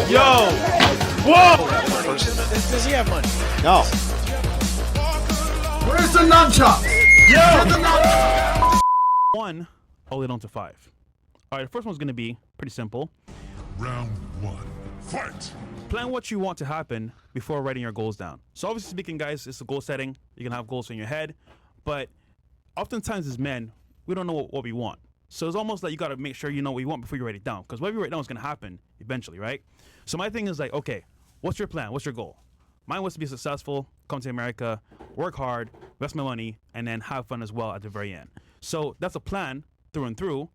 Yo! Whoa! Does he have money? No. Where's the nunchuck? Yo! One, all the way down to 5. All right, the first one's going to be pretty simple. Round 1. Fight! Plan what you want to happen before writing your goals down. So obviously speaking, guys, it's a goal setting. You can have goals in your head, but oftentimes as men, we don't know what we want. So it's almost like you got to make sure you know what you want before you write it down, because whatever you write down is going to happen eventually, right? So my thing is like, okay, what's your plan? What's your goal? Mine was to be successful, come to America, work hard, invest my money, and then have fun as well at the very end. So that's a plan through and through,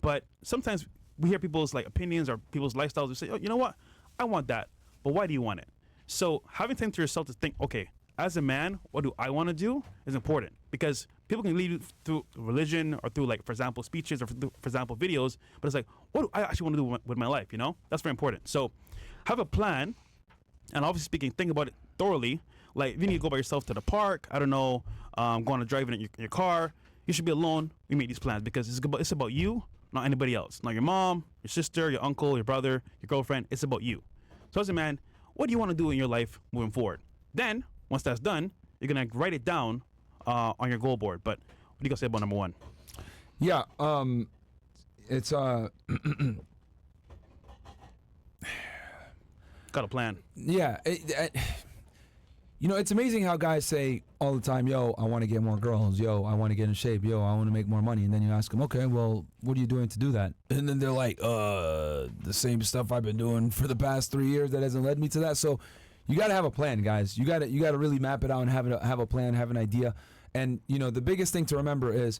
but sometimes we hear people's like opinions or people's lifestyles. We say, oh, you know what? I want that, but why do you want it? So having time to yourself to think, okay, as a man, what do I want to do is important, because people can lead you through religion or through, like, for example, speeches or for example, videos, but it's like, what do I actually want to do with my life, you know? That's very important. So have a plan, and obviously speaking, think about it thoroughly. Like, if you need to go by yourself to the park, I don't know, go on a drive in your car, you should be alone. We make these plans because it's about you, not anybody else. Not your mom, your sister, your uncle, your brother, your girlfriend. It's about you. So as a man, what do you want to do in your life moving forward? Then, once that's done, you're going to write it down on your goal board. But what do you got to say about number 1? Yeah, it's Got a plan. yeah. You know, it's amazing how guys say all the time, yo, I want to get more girls. Yo, I want to get in shape. Yo, I want to make more money. And then you ask them, okay, well, what are you doing to do that? And then they're like, the same stuff I've been doing for the past 3 years that hasn't led me to that. So you got to have a plan, guys. You got to really map it out and have a plan, have an idea. And, you know, the biggest thing to remember is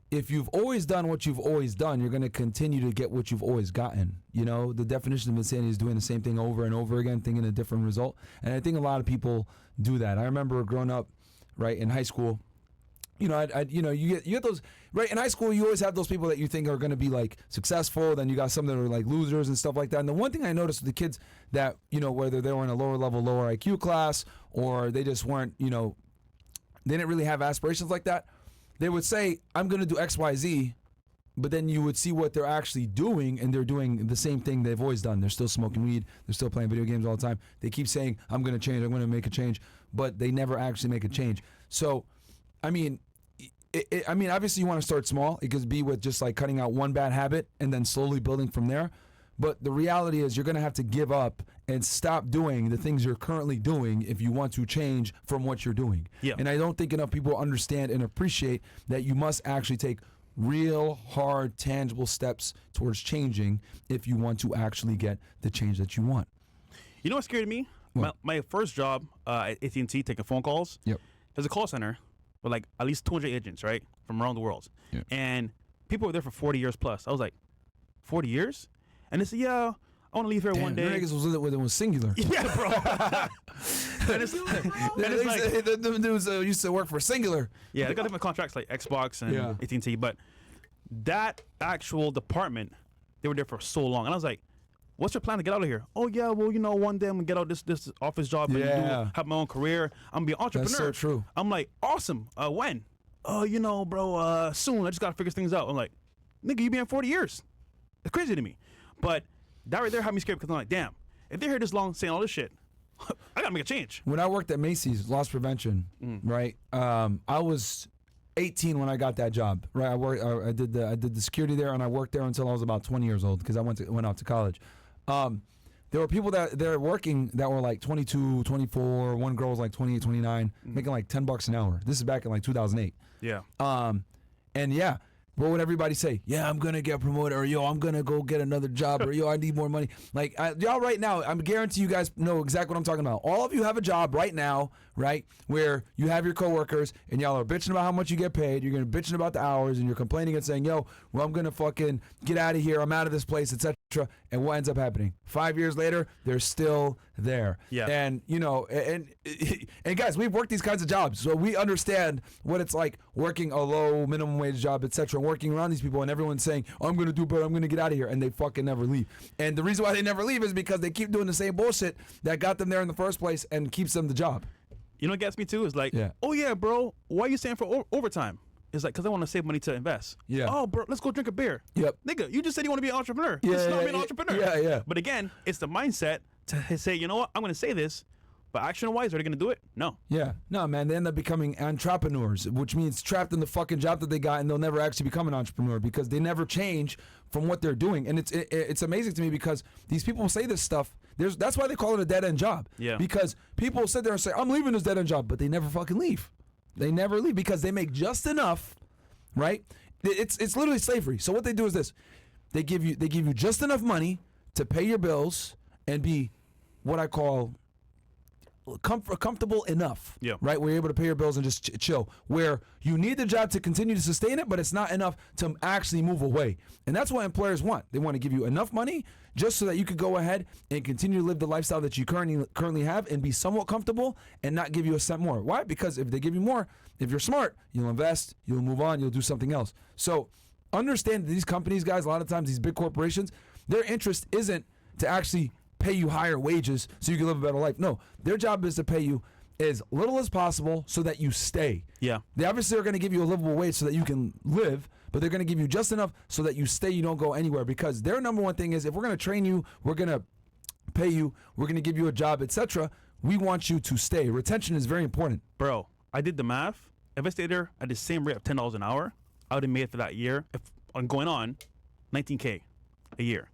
if you've always done what you've always done, you're going to continue to get what you've always gotten. You know, the definition of insanity is doing the same thing over and over again, thinking a different result. And I think a lot of people do that. I remember growing up, right, in high school, you know, you get those, right, in high school, you always have those people that you think are going to be, like, successful. Then you got some that are, like, losers and stuff like that. And the one thing I noticed with the kids that, you know, whether they were in a lower level, lower IQ class, or they just weren't, you know, they didn't really have aspirations like that, they would say, I'm going to do X, Y, Z, but then you would see what they're actually doing, and they're doing the same thing they've always done. They're still smoking weed. They're still playing video games all the time. They keep saying, I'm going to change, I'm going to make a change, but they never actually make a change. So, I mean, obviously you want to start small. It could be with just like cutting out one bad habit and then slowly building from there. But the reality is you're going to have to give up and stop doing the things you're currently doing if you want to change from what you're doing. Yeah. And I don't think enough people understand and appreciate that you must actually take real, hard, tangible steps towards changing if you want to actually get the change that you want. You know what scared me? My first job at AT&T, taking phone calls. Yep. There's a call center with like at least 200 agents, right, from around the world. Yep. And people were there for 40 years plus. I was like, 40 years? And they said, yeah, I want to leave here one day. Niggas was with it was singular. Yeah, bro. and it's like, the dudes used to work for Singular. yeah, they got different contracts like Xbox and Yeah. AT&T, but that actual department, they were there for so long. And I was like, what's your plan to get out of here? Oh, yeah, well, you know, one day I'm going to get out this office job and have my own career. I'm going to be an entrepreneur. That's so true. I'm like, awesome. When? Oh, you know, bro, soon. I just got to figure things out. I'm like, nigga, you been here 40 years. It's crazy to me. But that right there had me scared because I'm like, damn, if they're here this long saying all this shit, I got to make a change. When I worked at Macy's, loss prevention, right? I was 18 when I got that job, right? I did the security there, and I worked there until I was about 20 years old because I went out to college. There were people that they're working that were like 22, 24. One girl was like 28, 29, making like $10 an hour. This is back in like 2008. Yeah. And yeah, what would everybody say? Yeah, I'm gonna get promoted, or yo, I'm gonna go get another job, or yo, I need more money. Like y'all right now, I'm guarantee you guys know exactly what I'm talking about. All of you have a job right now, right, where you have your coworkers, and y'all are bitching about how much you get paid. You're gonna bitching about the hours, and you're complaining and saying, yo, well, I'm gonna fucking get out of here. I'm out of this place, etc. And what ends up happening? 5 years later, they're still there. Yeah. And you know, and guys, we've worked these kinds of jobs, so we understand what it's like working a low minimum wage job, etc. Working around these people, and everyone's saying, oh, I'm gonna do better, I'm gonna get out of here, and they fucking never leave. And the reason why they never leave is because they keep doing the same bullshit that got them there in the first place and keeps them the job. You know what gets me too is like, Yeah. oh yeah, bro, why are you staying for overtime? It's like, because I want to save money to invest. Yeah. Oh, bro, let's go drink a beer. Yep. Nigga, you just said you want to be an entrepreneur. Yeah, It's not yeah, being an yeah, entrepreneur. yeah, yeah. But again, it's the mindset to say, you know what, I'm going to say this, but action-wise, are they going to do it? No. Yeah. No, man, they end up becoming entrepreneurs, which means trapped in the fucking job that they got, and they'll never actually become an entrepreneur because they never change from what they're doing. And it's amazing to me because these people say this stuff. That's why they call it a dead-end job. Yeah. Because people sit there and say, I'm leaving this dead-end job, but they never fucking leave. They never leave because they make just enough, right? It's literally slavery. So what they do is this. They give you just enough money to pay your bills and be what I call comfortable enough, Yeah. right? Where you're able to pay your bills and just chill. Where you need the job to continue to sustain it, but it's not enough to actually move away. And that's what employers want. They want to give you enough money just so that you could go ahead and continue to live the lifestyle that you currently have and be somewhat comfortable and not give you a cent more. Why? Because if they give you more, if you're smart, you'll invest, you'll move on, you'll do something else. So understand that these companies, guys, a lot of times these big corporations, their interest isn't to actually pay you higher wages so you can live a better life. No, their job is to pay you as little as possible so that you stay. Yeah. They obviously are going to give you a livable wage so that you can live, but they're going to give you just enough so that you stay, you don't go anywhere, because their number one thing is if we're going to train you, we're going to pay you, we're going to give you a job, etc. We want you to stay. Retention is very important. Bro, I did the math. If I stayed there at the same rate of $10 an hour, I would have made for that year, if I'm going on, $19K a year.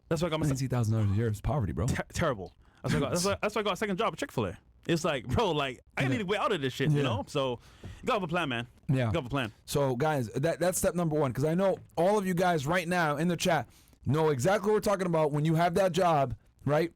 That's why I got my $19,000 a year is poverty, bro. terrible. That's why I got a second job at Chick-fil-A. It's like, bro, like I need to way out of this shit, you know? So you gotta have a plan, man. Yeah. You gotta have a plan. So, guys, that's step number one, because I know all of you guys right now in the chat know exactly what we're talking about when you have that job, right?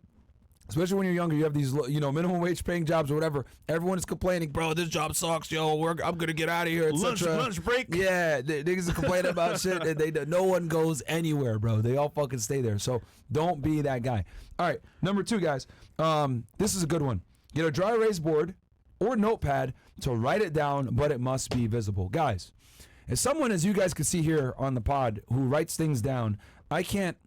Especially when you're younger, you have these, minimum wage paying jobs or whatever. Everyone is complaining, bro, this job sucks, yo. I'm gonna get out of here, etc. Lunch break. Yeah, niggas are complaining about shit, and no one goes anywhere, bro. They all fucking stay there. So don't be that guy. All right, number two, guys. This is a good one. Get a dry erase board or notepad to write it down, but it must be visible, guys. As someone, as you guys can see here on the pod, who writes things down, I can't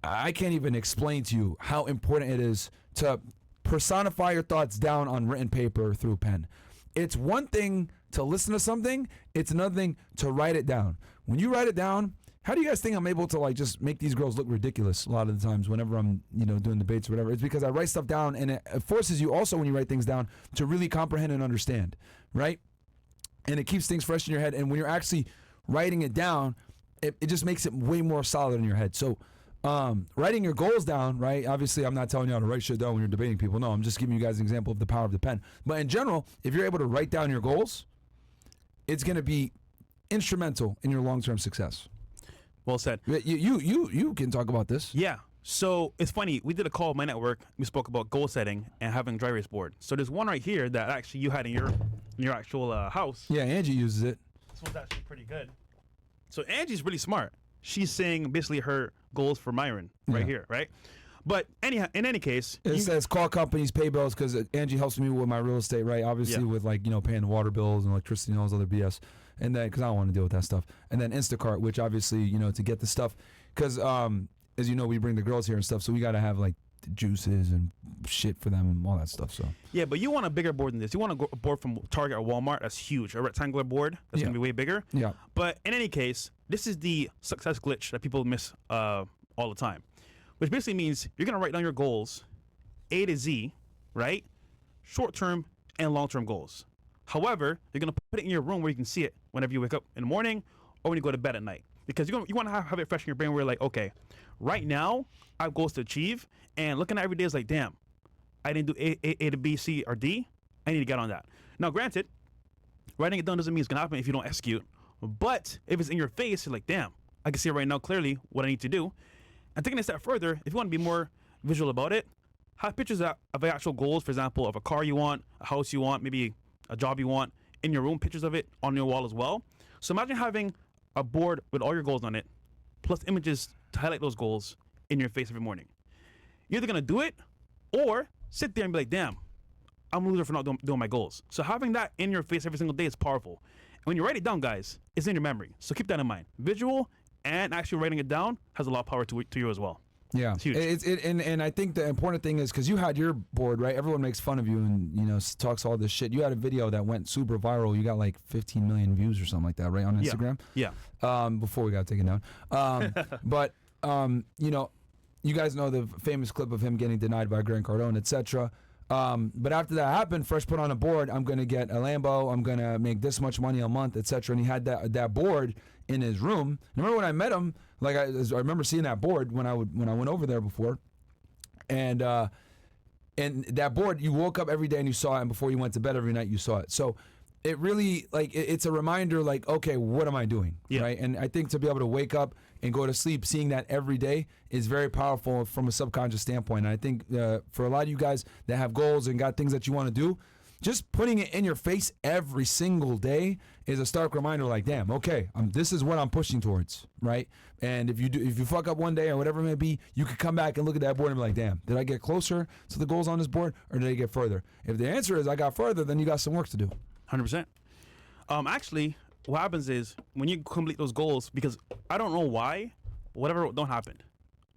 even explain to you how important it is to personify your thoughts down on written paper through pen. It's one thing to listen to something, it's another thing to write it down. When you write it down, how do you guys think I'm able to like just make these girls look ridiculous a lot of the times whenever I'm, doing debates or whatever? It's because I write stuff down, and it forces you also, when you write things down, to really comprehend and understand, right? And it keeps things fresh in your head, and when you're actually writing it down, it just makes it way more solid in your head. So writing your goals down, right? Obviously, I'm not telling you how to write shit down when you're debating people. No, I'm just giving you guys an example of the power of the pen. But in general, if you're able to write down your goals, it's going to be instrumental in your long-term success. Well said. You can talk about this. Yeah. So it's funny. We did a call with my network. We spoke about goal setting and having a dry erase board. So there's one right here that actually you had in your actual house. Yeah, Angie uses it. This one's actually pretty good. So Angie's really smart. She's saying basically her goals for Myron right here, right? But anyhow, in any case, it says call companies, pay bills, because Angie helps me with my real estate, right? Obviously, with paying the water bills and electricity and all those other BS, and then because I don't want to deal with that stuff. And then Instacart, which obviously to get the stuff, because as you know, we bring the girls here and stuff, so we got to have like the juices and shit for them and all that stuff. So yeah, but you want a bigger board than this. You want a board from Target or Walmart that's huge, a rectangular board that's gonna be way bigger. Yeah. But in any case, this is the success glitch that people miss all the time, which basically means you're gonna write down your goals, A to Z, right? Short-term and long-term goals. However, you're gonna put it in your room where you can see it whenever you wake up in the morning or when you go to bed at night, because you want to have it fresh in your brain where you're like, okay, right now I have goals to achieve, and looking at every day is like, damn, I didn't do A to B, C, or D. I need to get on that. Now, granted, writing it down doesn't mean it's gonna happen if you don't execute. But if it's in your face, you're like, damn, I can see right now clearly what I need to do. And taking it a step further, if you want to be more visual about it, have pictures of actual goals, for example, of a car you want, a house you want, maybe a job you want, in your room, pictures of it on your wall as well. So imagine having a board with all your goals on it, plus images to highlight those goals in your face every morning. You're either going to do it or sit there and be like, damn, I'm a loser for not doing my goals. So having that in your face every single day is powerful. And when you write it down, guys, it's in your memory. So keep that in mind. Visual and actually writing it down has a lot of power to you as well. Yeah, It's huge. And I think the important thing is because you had your board, right? Everyone makes fun of you and talks all this shit. You had a video that went super viral. You got like 15 million views or something like that, right, on Instagram? Yeah. Before we got taken down. But you guys know the famous clip of him getting denied by Grant Cardone, etc. But after that happened, Fresh put on a board. I'm gonna get a Lambo. I'm gonna make this much money a month, etc. And he had that board in his room. And remember when I met him? Like I remember seeing that board when I went over there before, and that board, you woke up every day and you saw it, and before you went to bed every night you saw it. So it really it's a reminder, like, okay, what am I doing, right? And I think to be able to wake up and go to sleep seeing that every day is very powerful from a subconscious standpoint. And I think for a lot of you guys that have goals and got things that you want to do, just putting it in your face every single day is a stark reminder, like, damn, okay, this is what I'm pushing towards, right? And if you fuck up one day or whatever it may be, you could come back and look at that board and be like, damn, did I get closer to the goals on this board, or did I get further? If the answer is I got further, then you got some work to do. 100%. Actually, what happens is when you complete those goals, because I don't know why, whatever don't happen.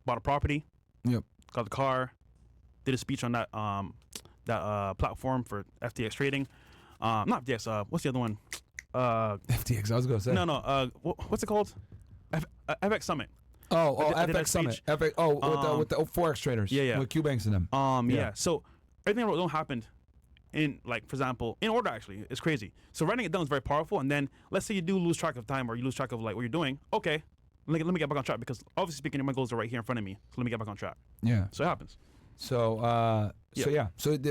Bought a property, Yep. got the car, did a speech on that platform for FTX trading. Not FTX. What's the other one? FTX. I was gonna say. No. What's it called? FX Summit. Oh, I did that FX Summit. speech. With the Forex traders. Yeah. With Q Banks and them. Yeah. So everything that don't happened in, like, for example, in order, actually. It's crazy. So writing it down is very powerful. And then let's say you do lose track of time, or you lose track of like what you're doing. Okay, let me get back on track, because obviously speaking, my goals are right here in front of me. So let me get back on track. Yeah. So it happens. So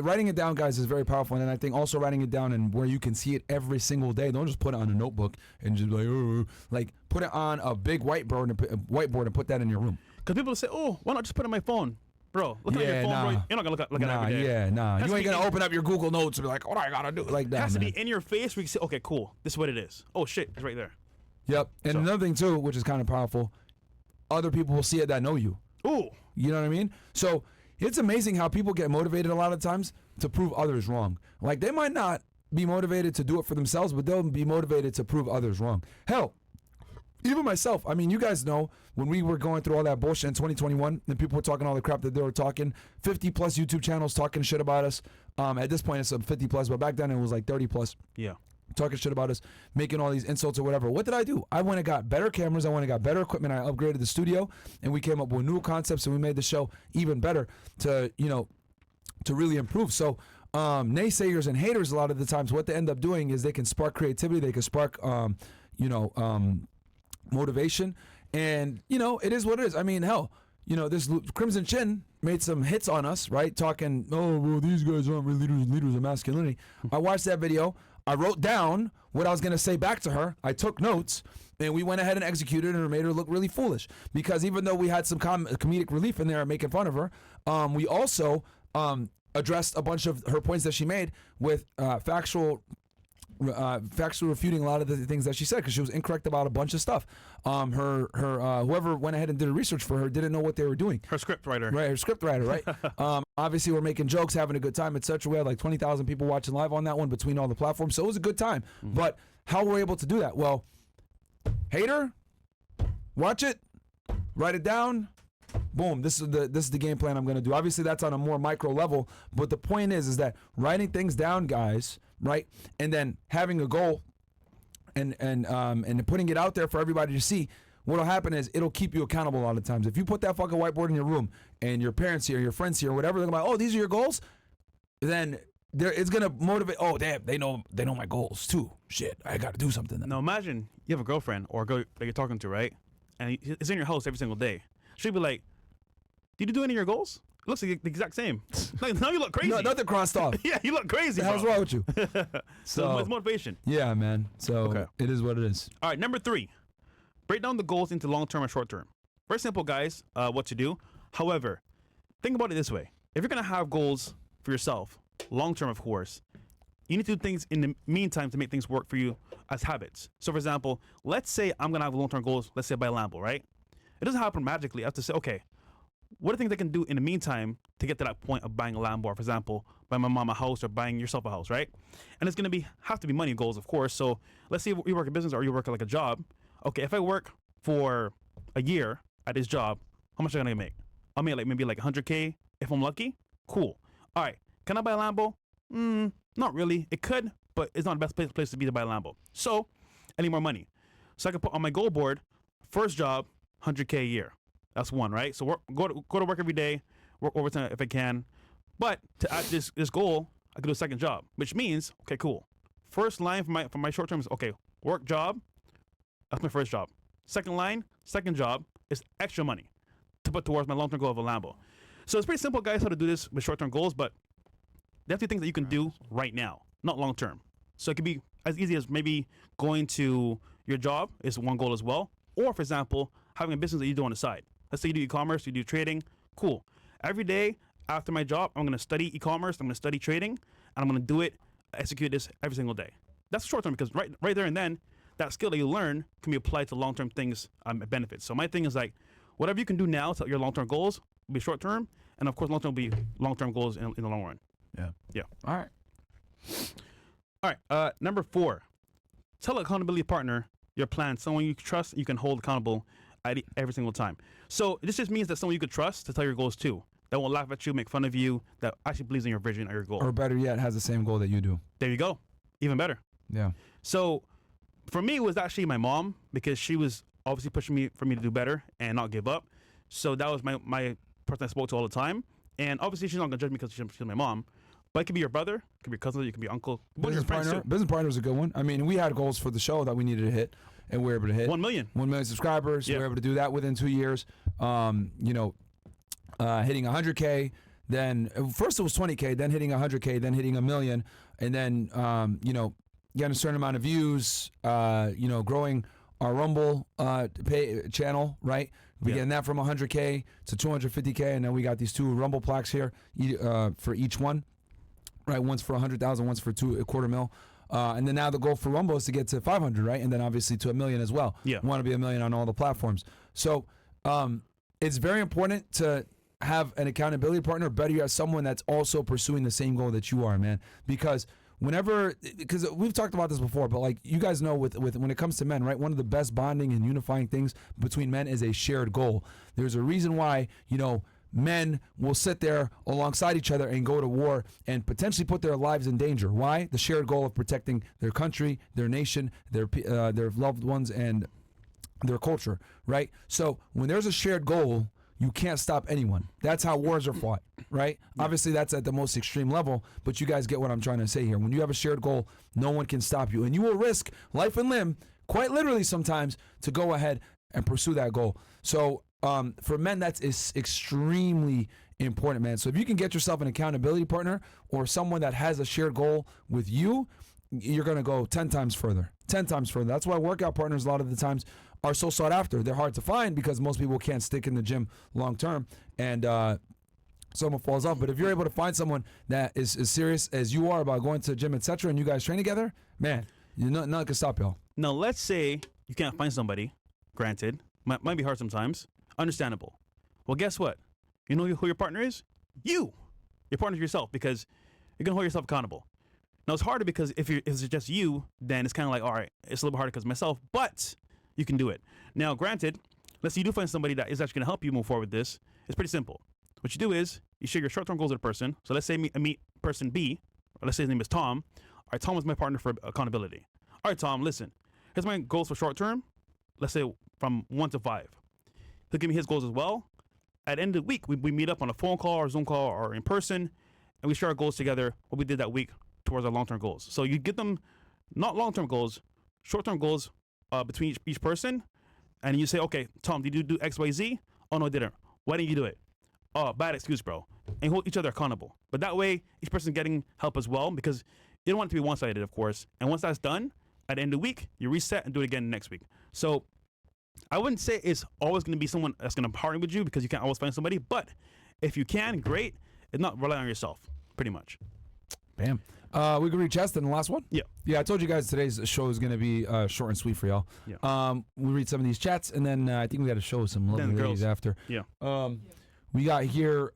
writing it down, guys, is very powerful, and I think also writing it down and where you can see it every single day. Don't just put it on a notebook and just be like, like, put it on a big whiteboard and put that in your room. Because people say, oh, why not just put it on my phone? Bro, look at your phone, bro. You're not going to look at it every day. You ain't going to open up your Google Notes and be like, what I got to do? Like that. It has to be in your face where you can say, okay, cool. This is what it is. Oh, shit. It's right there. Yep. And another thing, too, which is kind of powerful, other people will see it that know you. Ooh. You know what I mean? So it's amazing how people get motivated a lot of times to prove others wrong. Like, they might not be motivated to do it for themselves, but they'll be motivated to prove others wrong. Hell, even myself. I mean, you guys know when we were going through all that bullshit in 2021 and people were talking all the crap that they were talking, 50 plus YouTube channels talking shit about us. At this point, it's 50 plus, but back then it was like 30 plus. Yeah. Talking shit about us, making all these insults or whatever. What did I do? I went and got better cameras. I went and got better equipment. I upgraded the studio, and we came up with new concepts, and we made the show even better to really improve. So naysayers and haters, a lot of the times, what they end up doing is they can spark creativity. They can spark, motivation. And, it is what it is. I mean, hell, this Crimson Chin made some hits on us, right? Talking, oh, well, these guys aren't really leaders of masculinity. I watched that video. I wrote down what I was going to say back to her. I took notes, and we went ahead and executed and made her look really foolish. Because even though we had some comedic relief in there making fun of her, we also addressed a bunch of her points that she made with factual refuting a lot of the things that she said, because she was incorrect about a bunch of stuff. Whoever went ahead and did research for her didn't know what they were doing. Her script writer. Right, her script writer, right? Obviously, we're making jokes, having a good time, etc. We had like 20,000 people watching live on that one between all the platforms, so it was a good time. But how were we able to do that? Well, hater, watch it, write it down. Boom, this is the game plan I'm going to do. Obviously, that's on a more micro level, but the point is that writing things down, guys, right, and then having a goal and putting it out there for everybody to see, what'll happen is it'll keep you accountable a lot of times. If you put that fucking whiteboard in your room and your parents here, your friends here, whatever, they're going to be like, oh, these are your goals, then it's going to motivate, oh, damn, they know my goals too. Shit, I got to do something then. Now imagine you have a girlfriend or a girl that you're talking to, right? And it's in your house every single day. She'd be like, did you do any of your goals? It looks like the exact same. Like, now you look crazy. No, nothing crossed off. Yeah, you look crazy. The hell's wrong with you? So it's motivation. Yeah, man. So It is what it is. All right, number 3. Break down the goals into long-term and short-term. Very simple, guys, what to do. However, think about it this way. If you're going to have goals for yourself, long-term, of course, you need to do things in the meantime to make things work for you as habits. So, for example, let's say I'm going to have long-term goals, let's say buy a Lambo, right? It doesn't happen magically. I have to say, okay, what are things I can do in the meantime to get to that point of buying a Lambo, or, for example, buying my mom a house or buying yourself a house, right? And it's going to have to be money goals, of course. So let's say you work a business or you work like a job. Okay, if I work for a year at this job, how much am I going to make? I'll make like maybe like 100K if I'm lucky. Cool. All right. Can I buy a Lambo? Not really. It could, but it's not the best place to be to buy a Lambo. So I need more money. So I can put on my goal board, first job, 100K a year. That's one, right? So go to work every day, work overtime if I can. But to add this goal, I could do a second job, which means, okay, cool. First line for my short term is, okay, work job. That's my first job. Second line, second job is extra money to put towards my long-term goal of a Lambo. So it's pretty simple, guys, how to do this with short-term goals, but definitely things that you can do right now, not long-term. So it could be as easy as maybe going to your job is one goal as well. Or, for example, having a business that you do on the side. Let's say you do e-commerce, you do trading. Cool. Every day after my job, I'm going to study e-commerce, I'm going to study trading, and I'm going to do it, execute this every single day. That's short-term because right there and then, that skill that you learn can be applied to long-term things, benefits. So my thing is like, whatever you can do now to your long-term goals will be short-term, and of course long-term will be long-term goals in the long run. Yeah. All right. Number 4, tell an accountability partner your plan, someone you trust, you can hold accountable every single time. So this just means that someone you could trust to tell your goals to, that won't laugh at you, make fun of you, that actually believes in your vision or your goal. Or better yet, has the same goal that you do. There you go. Even better. Yeah. So for me, it was actually my mom, because she was obviously pushing for me to do better and not give up. So that was my person I spoke to all the time. And obviously, she's not gonna judge me because she's my mom. But it could be your brother, it could be your cousin, it could be your uncle. Business partner is a good one. I mean, we had goals for the show that we needed to hit, and we were able to hit 1 million. 1 million subscribers. We were able to do that within 2 years. Hitting 100K. Then first it was 20K, then hitting 100K, then hitting 1 million, and then getting a certain amount of views. Growing our Rumble pay channel, right? We're getting that from 100K to 250K, and then we got these 2 Rumble plaques here for each one, right? One's for 100,000, one's for a quarter mil. And then now the goal for Rumble is to get to 500, right? And then obviously to 1 million as well. Yeah. We want to be 1 million on all the platforms. So it's very important to have an accountability partner, better yet, someone that's also pursuing the same goal that you are, man. Because we've talked about this before, but like you guys know, with when it comes to men, right? One of the best bonding and unifying things between men is a shared goal. There's a reason why, men will sit there alongside each other and go to war and potentially put their lives in danger. Why? The shared goal of protecting their country, their nation, their loved ones, and their culture, right? So when there's a shared goal, you can't stop anyone. That's how wars are fought, right? Yeah. Obviously, that's at the most extreme level, but you guys get what I'm trying to say here. When you have a shared goal, no one can stop you, and you will risk life and limb, quite literally sometimes, to go ahead and pursue that goal. So for men, that is extremely important, man. So if you can get yourself an accountability partner or someone that has a shared goal with you, you're going to go 10 times further. 10 times further. That's why workout partners a lot of the times are so sought after. They're hard to find because most people can't stick in the gym long term, and someone falls off. But if you're able to find someone that is as serious as you are about going to the gym, etc., and you guys train together, man, nothing can stop y'all. Now, let's say you can't find somebody. Granted, might be hard sometimes. Understandable. Well, guess what? You know who your partner is? You. Your partner's yourself, because you're gonna hold yourself accountable. Now, it's harder because if it's just you, then it's kind of like, all right, it's a little bit harder because of myself, but you can do it. Now, granted, let's say you do find somebody that is actually going to help you move forward with this. It's pretty simple. What you do is you share your short-term goals with a person. So let's say I meet person B, or let's say his name is Tom. All right, Tom is my partner for accountability. All right, Tom, listen. Here's my goals for short-term. Let's say from 1 to 5. He'll give me his goals as well. At the end of the week, we meet up on a phone call or Zoom call or in person, and we share our goals together, what we did that week towards our long-term goals. So you get them, not long-term goals, short-term goals between each person, and you say, okay, Tom, did you do X, Y, Z? Oh, no, I didn't. Why didn't you do it? Oh, bad excuse, bro. And hold each other accountable. But that way, each person's getting help as well, because you don't want it to be one-sided, of course. And once that's done, at the end of the week, you reset and do it again next week. So I wouldn't say it's always going to be someone that's going to partner with you, because you can't always find somebody. But if you can, great. If not, rely on yourself, pretty much. Bam. We can read Chest in the last one? Yeah, I told you guys today's show is going to be short and sweet for y'all. Yeah. We'll read some of these chats, and then I think we got to show some lovely ladies after. Yeah. We got here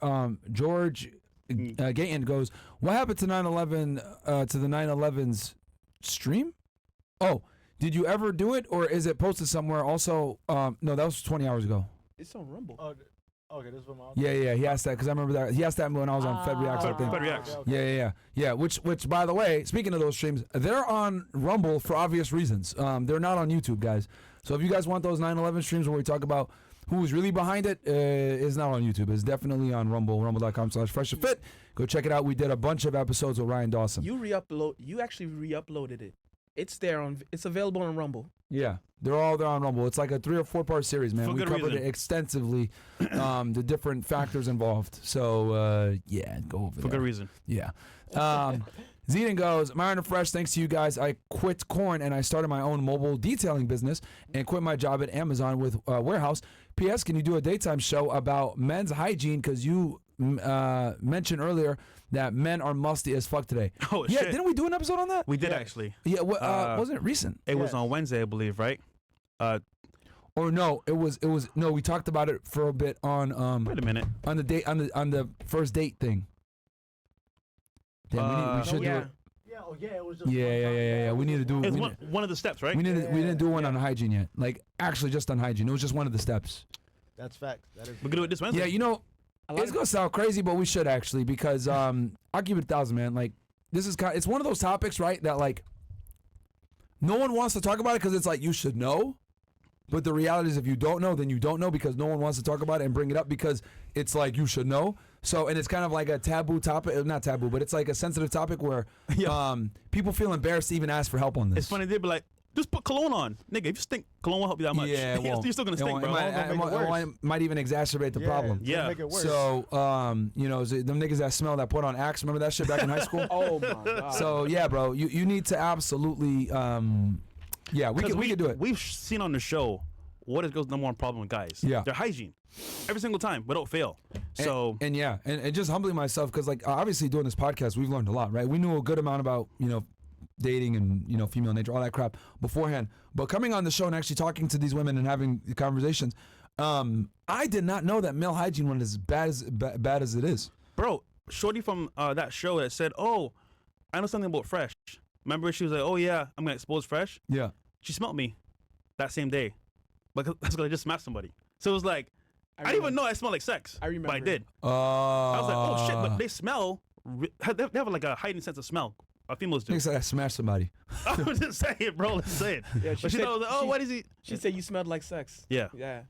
George Gayton goes, what happened to 9/11, to the 9/11's stream? Oh, did you ever do it, or is it posted somewhere? Also, no, that was 20 hours ago. It's on Rumble. Okay, this is from. Yeah. He asked that because I remember that. He asked that when I was on Fed Reacts, I think. Fed Reacts. Yeah. Which, by the way, speaking of those streams, they're on Rumble for obvious reasons. They're not on YouTube, guys. So if you guys want those 9/11 streams where we talk about who's really behind it, it's not on YouTube. It's definitely on Rumble, rumble.com/freshofit. Go check it out. We did a bunch of episodes with Ryan Dawson. You actually re-uploaded it. It's there on. It's available on Rumble. Yeah, they're all there on Rumble. It's like a 3 or 4 part series, man. For We good covered reason. it extensively, the different factors involved. So yeah, go over For there. good reason. Yeah. Zedon goes, Myron and Fresh, thanks to you guys, I quit corn and I started my own mobile detailing business and quit my job at Amazon with warehouse. P.S. Can you do a daytime show about men's hygiene? Because you mentioned earlier that men are musty as fuck today. Oh, yeah, shit. didn't we do an episode on that? We did actually. Yeah, wasn't it recent? It was on Wednesday, I believe, right? Or no, it was no. We talked about it for a bit on Wait a minute. on the date on the first date thing. Damn, we should do it. Yeah, it was just. Yeah. We need to do. It's we one of the steps, right? we didn't do one on hygiene yet. Like actually, just on hygiene. It was just one of the steps. That's facts. That is. We're gonna do it this Wednesday. Yeah, you know, it's gonna sound crazy, but we should actually because I'll give it 1,000, man. Like this is it's one of those topics, right? That like no one wants to talk about it because it's like you should know. But the reality is, if you don't know, then you don't know because no one wants to talk about it and bring it up because it's like you should know. So, and it's kind of like a taboo topic, not taboo, but it's like a sensitive topic where people feel embarrassed to even ask for help on this. It's funny, they'd be like, just put cologne on. Nigga, if you stink, cologne won't help you that much. Yeah, well, you're still gonna it stink, won't- bro. it might even exacerbate the problem. Yeah. Make it worse. So, you know, them niggas that smell that put on Axe, remember that shit back in high school? Oh my god. So, yeah, bro, you need to absolutely, yeah, we can do it. We've seen on the show what is the number one problem with guys. Yeah. Their hygiene. Every single time, without fail. So And just humbling myself because, like, obviously doing this podcast, we've learned a lot, right? We knew a good amount about, you know, dating and, you know, female nature, all that crap beforehand. But coming on the show and actually talking to these women and having the conversations, I did not know that male hygiene was as bad as it is. bro, shorty from that show that said, "Oh, I know something about Fresh." Remember, she was like, "Oh yeah, I'm gonna expose Fresh." Yeah. She smelled me that same day, but that's because I just smacked somebody. So it was like, I didn't even know I smelled like sex. I remember. but I did. I was like, "Oh shit!" But they smell. They have like a heightened sense of smell. Females do. Thinks I smashed somebody. I was just saying, bro. Let's say it. Yeah, But she said- thought, I was like, "Oh, what is he?" She said you smelled like sex. Yeah. Yeah,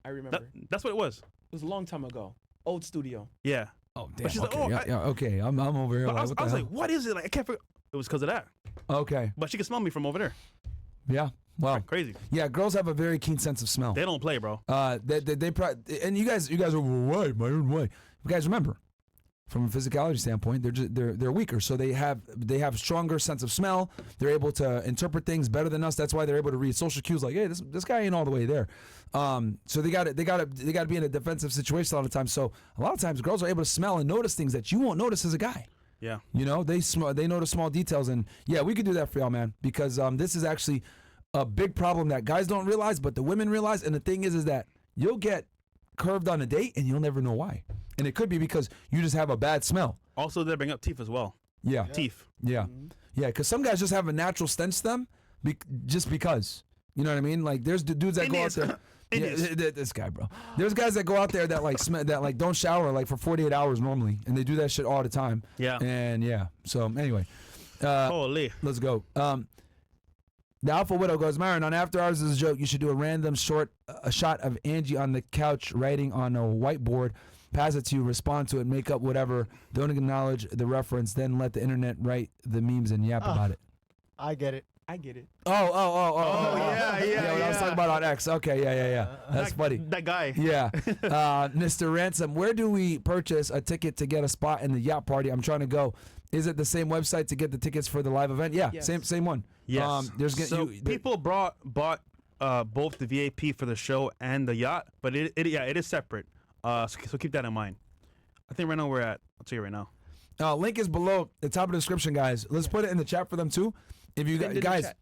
I remember. That's what it was. It was a long time ago. Old studio. Yeah. Oh, damn. But she's like, okay, "Oh, okay. I'm over here. But Like, I was, what the I was hell? like, "What is it?" Like I can't. It was because of that. Okay. But she could smell me from over there. Yeah. Well. Crazy. Yeah. Girls have a very keen sense of smell. They don't play, bro. And you guys are why, Myron, why? You guys remember, from a physicality standpoint, they're weaker, so they have stronger sense of smell. They're able to interpret things better than us. That's why they're able to read social cues. Like, hey, this guy ain't all the way there. So they got to be in a defensive situation a lot of times. So a lot of times, girls are able to smell and notice things that you won't notice as a guy. Yeah. You know, they notice small details, and yeah, we could do that for y'all, man, because this is actually a big problem that guys don't realize, but the women realize. And the thing is that you'll get curved on a date, and you'll never know why. And it could be because you just have a bad smell. Also, they bring up teeth as well. Yeah, Teeth. yeah, yeah. Because some guys just have a natural stench to them, just because. You know what I mean? Like there's dudes that Indians. go out there. Indians. Yeah, this guy, bro. There's guys that go out there that like that like don't shower like for 48 hours normally, and they do that shit all the time. Yeah. And yeah. So anyway, Holy. let's go. The Alpha Widow goes, Myron, on After Hours is a joke. You should do a random shot of Angie on the couch writing on a whiteboard, pass it to you, respond to it, make up whatever, don't acknowledge the reference, then let the internet write the memes and yap about it. I get it. I get it. Oh, yeah, what I was talking about on X. Okay, yeah. That's funny. That guy. Yeah. Mr. Ransom, where do we purchase a ticket to get a spot in the yacht party? I'm trying to go. Is it the same website to get the tickets for the live event? Yeah, Yes. same one. Yes. So you, people bought both the VAP for the show and the yacht, but it is separate. So keep that in mind. I think right now we're at. I'll tell you right now. link is below the top of the description, guys. Let's put it in the chat for them too. If you Pinned in the guys chat.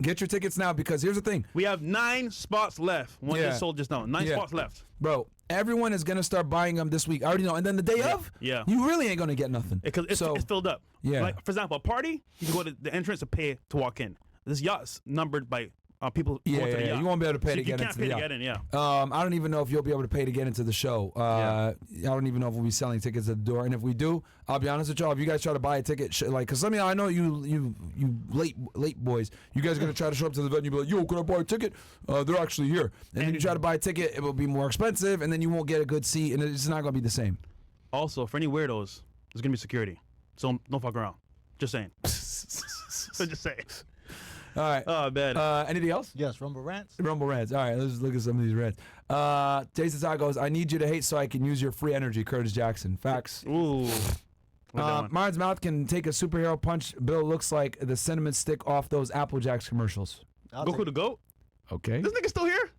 get your tickets now, because here's the thing, We have 9 spots left. One Yeah. just sold just now. 9 Yeah. spots left. bro. Everyone is gonna start buying them this week. I already know. And then the day of, Yeah. you really ain't gonna get nothing. Because it's filled up. Yeah. Like for example, a party, you can go to the entrance to pay to walk in. This yacht's numbered by people. Yeah, going to the yeah, yacht. you won't be able to pay So to you get can't into pay the to yacht. get in. Yeah. I don't even know if you'll be able to pay to get into the show. I don't even know if we'll be selling tickets at the door. And if we do, I'll be honest with y'all. If you guys try to buy a ticket, because some of y'all, I know you late boys, you guys are gonna try to show up to the venue and be like, yo, can I buy a ticket? They're actually here. And then you try to buy a ticket, it will be more expensive, and then you won't get a good seat, and it's not gonna be the same. Also, for any weirdos, there's gonna be security, so don't fuck around. Just saying. Just saying. All right. Oh man. Anything else? Yes, Rumble Rants. Rumble rants. All right, let's look at some of these rants. Jason Todd goes, I need you to hate so I can use your free energy, Curtis Jackson. Facts. Ooh. Martin's mouth can take a superhero punch. Bill looks like the cinnamon stick off those Apple Jacks commercials. Goku the goat. Okay. This nigga still here?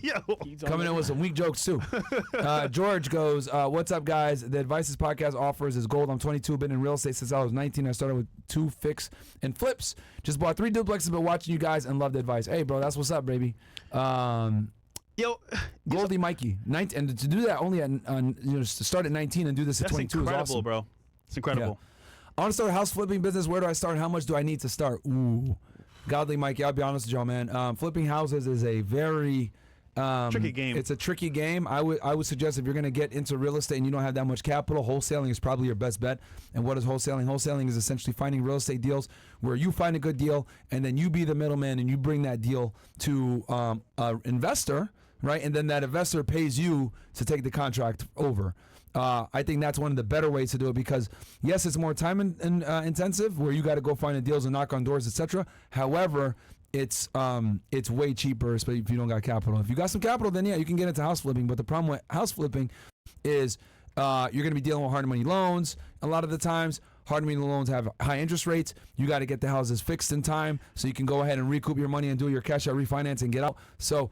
Yo. Coming in with some weak jokes too. George goes, what's up guys? The Advices podcast offers is gold. I'm 22, been in real estate since I was 19. I started with 2 fix and flips. Just bought 3 duplexes, but watching you guys and love the advice. Hey bro, that's what's up, baby. Yo. Goldie Mikey, 19, and to do that only at to start at 19 and do this at That's 22 incredible, is awesome. bro. It's incredible. I want to start a house flipping business. Where do I start? How much do I need to start? Ooh, Godly Mikey, I'll be honest with y'all, man. Flipping houses is a very Tricky game. It's a tricky game. I would suggest if you're going to get into real estate and you don't have that much capital, wholesaling is probably your best bet. And what is wholesaling? Wholesaling is essentially finding real estate deals where you find a good deal and then you be the middleman and you bring that deal to an investor, right? And then that investor pays you to take the contract over. I think that's one of the better ways to do it because, yes, it's more time intensive where you got to go find the deals and knock on doors, etc. However, it's way cheaper, especially if you don't got capital. If you got some capital, then yeah, you can get into house flipping. But the problem with house flipping is you're going to be dealing with hard money loans. A lot of the times, hard money loans have high interest rates. You got to get the houses fixed in time so you can go ahead and recoup your money and do your cash out refinance and get out. So,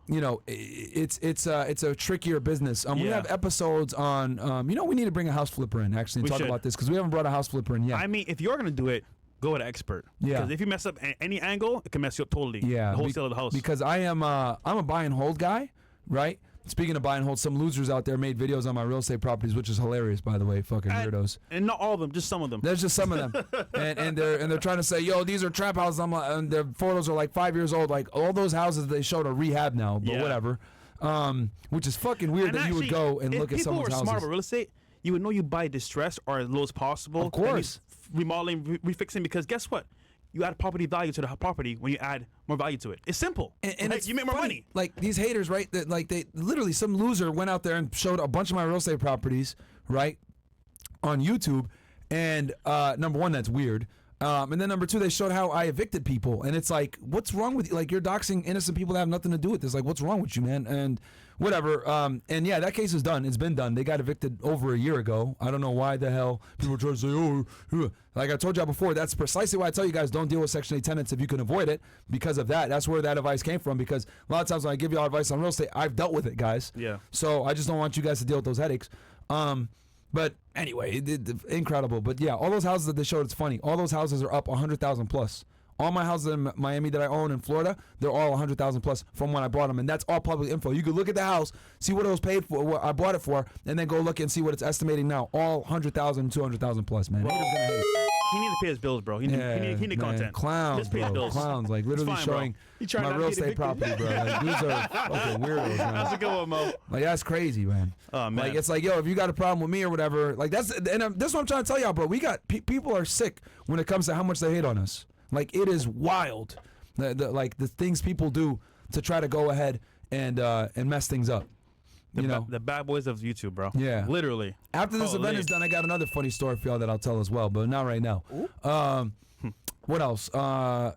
you know, it's a trickier business. We have episodes on, we need to bring a house flipper in actually and talk about this because we haven't brought a house flipper in yet. I mean, if you're gonna do it, go with an expert. Yeah. Because if you mess up any angle, it can mess you up totally. Yeah. The wholesale of the house. Because I'm a buy and hold guy, right? Speaking of buy and hold, some losers out there made videos on my real estate properties, which is hilarious, by the way. Fucking weirdos. And not all of them, just some of them. There's just some of them, and they're trying to say, yo, these are trap houses. And their photos are like 5 years old. Like all those houses they showed are rehab now, but whatever. Which is fucking weird And that you would go and look at someone's If people were houses. smart about real estate, you would know you buy distressed or as low as possible. Of course. Remodeling, refixing, because guess what? You add property value to the property when you add more value to it. It's simple. And Like, it's you make more funny. money. Like these haters, right? That like they literally some loser went out there and showed a bunch of my real estate properties, right, on YouTube. And number one, that's weird. And then number two, they showed how I evicted people, and it's like, what's wrong with you? Like you're doxing innocent people that have nothing to do with this. Like, what's wrong with you, man? And whatever. And yeah, that case is done. It's been done. They got evicted over a year ago. I don't know why the hell people are trying to say, oh, like I told y'all before, that's precisely why I tell you guys don't deal with Section 8 tenants if you can avoid it. Because of that, that's where that advice came from. Because a lot of times when I give y'all advice on real estate, I've dealt with it, guys. Yeah. So I just don't want you guys to deal with those headaches. But anyway, incredible. But yeah, all those houses that they showed, it's funny. All those houses are up 100,000 plus. All my houses in Miami that I own in Florida, they're all 100,000 plus from when I bought them, and that's all public info. You can look at the house, see what it was paid for, what I bought it for, and then go look and see what it's estimating now. All 100,000, 200,000 plus, man. Haters gonna hate. He need to pay his bills, bro. He need Man, content. Clowns, Just pay his bro. bills. Clowns, like literally It's fine, bro. showing You trying my not to real get estate evicted? property, bro. Like, these are fucking weirdos, That's a man. good one, Mo. Like that's crazy, man. Oh, man. Like it's like, yo, if you got a problem with me or whatever, like that's and this is what I'm trying to tell y'all, bro. We got people are sick when it comes to how much they hate on us. Like it is wild, the things people do to try to go ahead and mess things up. The bad boys of YouTube, bro. Yeah. Literally. After this event is done, I got another funny story for y'all that I'll tell as well, but not right now. What else? But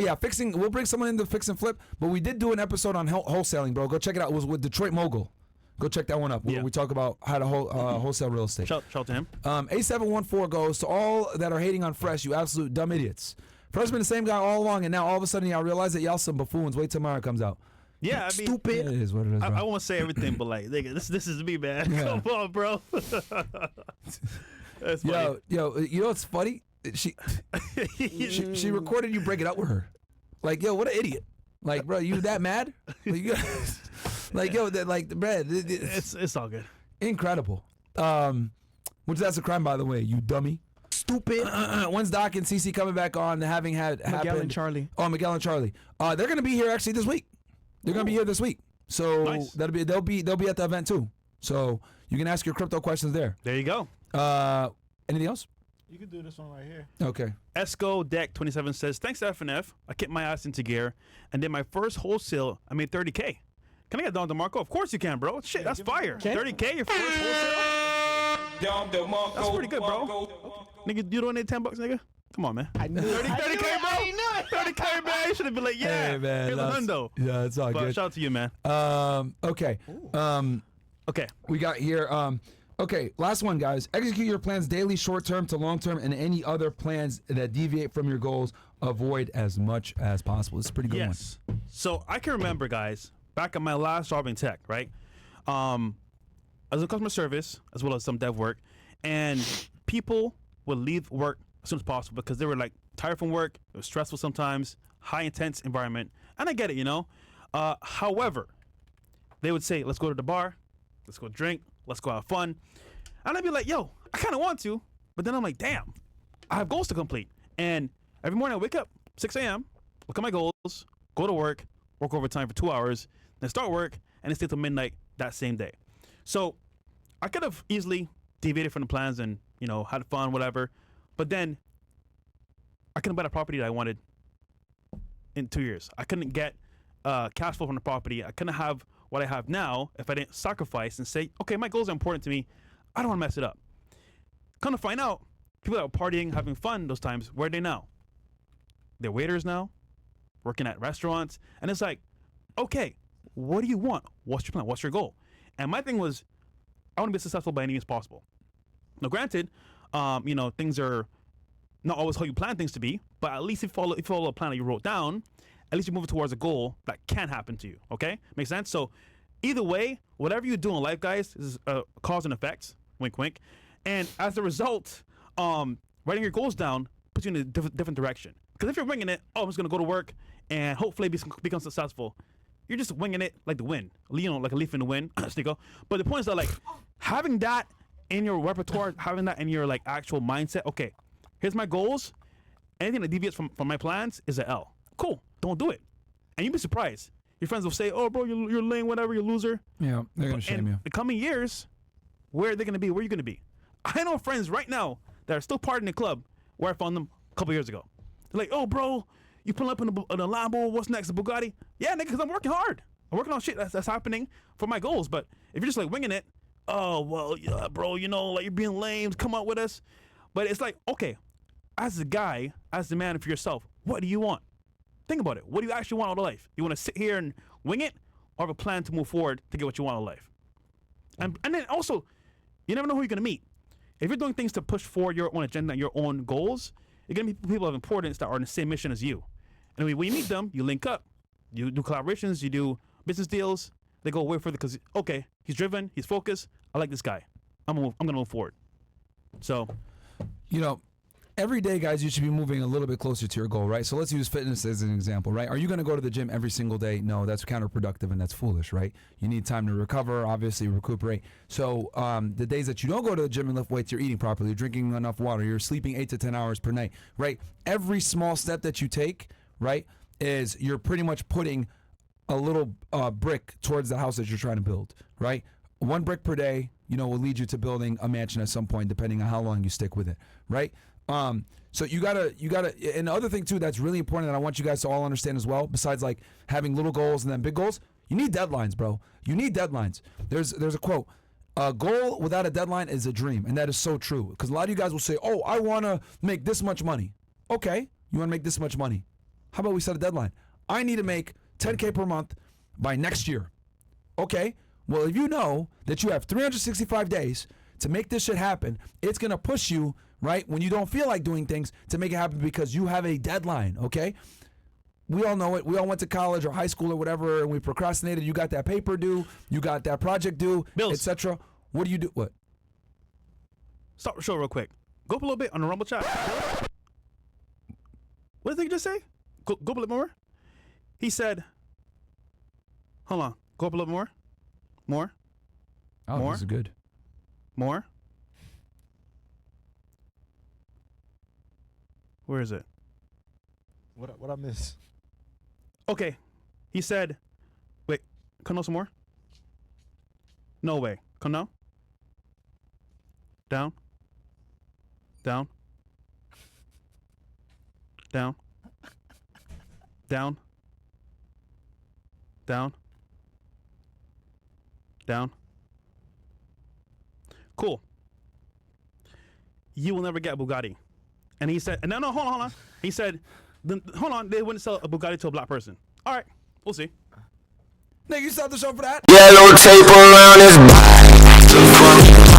yeah, we'll bring someone in to fix and flip. But we did do an episode on wholesaling, bro. Go check it out. It was with Detroit Mogul. Go check that one up. Where we talk about how to wholesale real estate. Shout to him. A714 goes to all that are hating on Fresh, you absolute dumb idiots. Fresh been the same guy all along, and now all of a sudden y'all realize that y'all some buffoons. Wait till Mara comes out. Yeah, I mean, Stupid. It is what it is, bro. I won't say everything, but like, nigga, this is me, man. Yeah. Come on, bro. That's funny. Yo, you know what's funny? She recorded you breaking up with her. Like, yo, what an idiot. Like, bro, you that mad? Like, yo, Brad, It's all good. incredible. Which that's a crime, by the way, you dummy. stupid. When's Doc and CC coming back on? Having had Miguel happened. and Charlie. Oh, Miguel and Charlie. They're gonna be here actually this week. They're gonna be here this week. So Nice. they'll be at the event too. So you can ask your crypto questions there. There you go. Anything else? You can do this one right here. Okay. Esco Deck 27 says, thanks to FNF, I kicked my ass into gear and did my first wholesale. I made 30K. Can I get Don DeMarco? Of course you can, bro. Shit, that's fire. 30K, your first wholesale? That's pretty good, bro. Nigga, you don't need $10, nigga? Come on, man. I knew it. 30K, bro. 30K, man. You should have been like, yeah. Hey, man. Here's a hundo. Yeah, it's all But good. shout out to you, man. Okay. Okay. We got here. Okay, last one, guys. Execute your plans daily, short-term to long-term, and any other plans that deviate from your goals, avoid as much as possible. It's a pretty good Yes. So I can remember, guys, back at my last job in tech, right? I was in customer service as well as some dev work, and people would leave work as soon as possible because they were like tired from work. It was stressful sometimes, high intense environment, and I get it, you know. However, they would say, "Let's go to the bar, let's go drink, let's go have fun," and I'd be like, "Yo, I kind of want to," but then I'm like, "Damn, I have goals to complete." And every morning I wake up 6 a.m., look at my goals, go to work overtime for 2 hours, then start work, and then stay till midnight that same day. So I could have easily deviated from the plans and, you know, had fun, whatever. But then I couldn't buy the property that I wanted in 2 years. I couldn't get cash flow from the property. I couldn't have what I have now if I didn't sacrifice and say, okay, my goals are important to me. I don't want to mess it up. Come to find out, people that were partying, having fun those times, where are they now? They're waiters now, working at restaurants. And it's like, okay, what do you want? What's your plan? What's your goal? And my thing was, I want to be successful by any means possible. Now, granted, you know, things are not always how you plan things to be, but at least if you follow a plan that you wrote down, at least you're moving towards a goal that can happen to you, okay? Make sense? So either way, whatever you do in life, guys, is cause and effect, wink, wink. And as a result, writing your goals down puts you in a different direction. Because if you're winging it, oh, I'm just going to go to work and hopefully become successful, you're just winging it like the wind, you know, like a leaf in the wind, Stico. But the point is that, like, having that in your repertoire, having that in your, like, actual mindset, okay, here's my goals. Anything that deviates from my plans is an L. Cool. Don't do it. And you'd be surprised. Your friends will say, oh, bro, you're lame, whatever, you're a loser. Yeah, they're going to shame you. The coming years, where are they going to be? Where are you going to be? I know friends right now that are still partying in the club where I found them a couple years ago. They're like, oh, bro, you pulling up in a Lambo, what's next, a Bugatti? Yeah, nigga, because I'm working hard. I'm working on shit that's happening for my goals. But if you're just like winging it, oh, well, yeah, bro, you know, like you're being lame, come out with us. But it's like, okay, as a guy, as the man for yourself, what do you want? Think about it. What do you actually want out of life? You want to sit here and wing it, or have a plan to move forward to get what you want out of life? And then also, you never know who you're going to meet. If you're doing things to push forward your own agenda and your own goals, you're going to meet people of importance that are on the same mission as you. And when you meet them, you link up. You do collaborations. You do business deals. They go way further because, okay, he's driven. He's focused. I like this guy. I'm going to move forward. So, You know, every day, guys, you should be moving a little bit closer to your goal, right? So let's use fitness as an example, right? Are you going to go to the gym every single day? No, that's counterproductive and that's foolish, right? You need time to recover, obviously recuperate. So the days that you don't go to the gym and lift weights, you're eating properly, you're drinking enough water, you're sleeping 8 to 10 hours per night, right? Every small step that you take, right, is you're pretty much putting a little brick towards the house that you're trying to build, right? One brick per day, you know, will lead you to building a mansion at some point, depending on how long you stick with it, right? So you gotta, and the other thing too that's really important that I want you guys to all understand as well, besides like having little goals and then big goals, you need deadlines, bro. You need deadlines. There's a quote, a goal without a deadline is a dream, and that is so true. Because a lot of you guys will say, oh, I want to make this much money. Okay, you want to make this much money. How about we set a deadline? I need to make 10K per month by next year. Okay, well, if you know that you have 365 days to make this shit happen, it's going to push you, right, when you don't feel like doing things to make it happen because you have a deadline, okay? We all know it. We all went to college or high school or whatever, and we procrastinated. You got that paper due. You got that project due, etc. What do you do? What? stop the show real quick. Go up a little bit on the Rumble chat. What did he just say? Go up a little more. He said, hold on. Go up a little more. More. Oh, More? this is good. More. Where is it? What I miss? Okay. He said, wait, come on some more? No way. Come now. Down. Down. Down. Down. Down. Down. Cool. You will never get a Bugatti. And he said, no, hold on. He said, hold on, they wouldn't sell a Bugatti to a black person. All right, we'll see. Nigga, you stopped the show for that? Yellow tape around his body.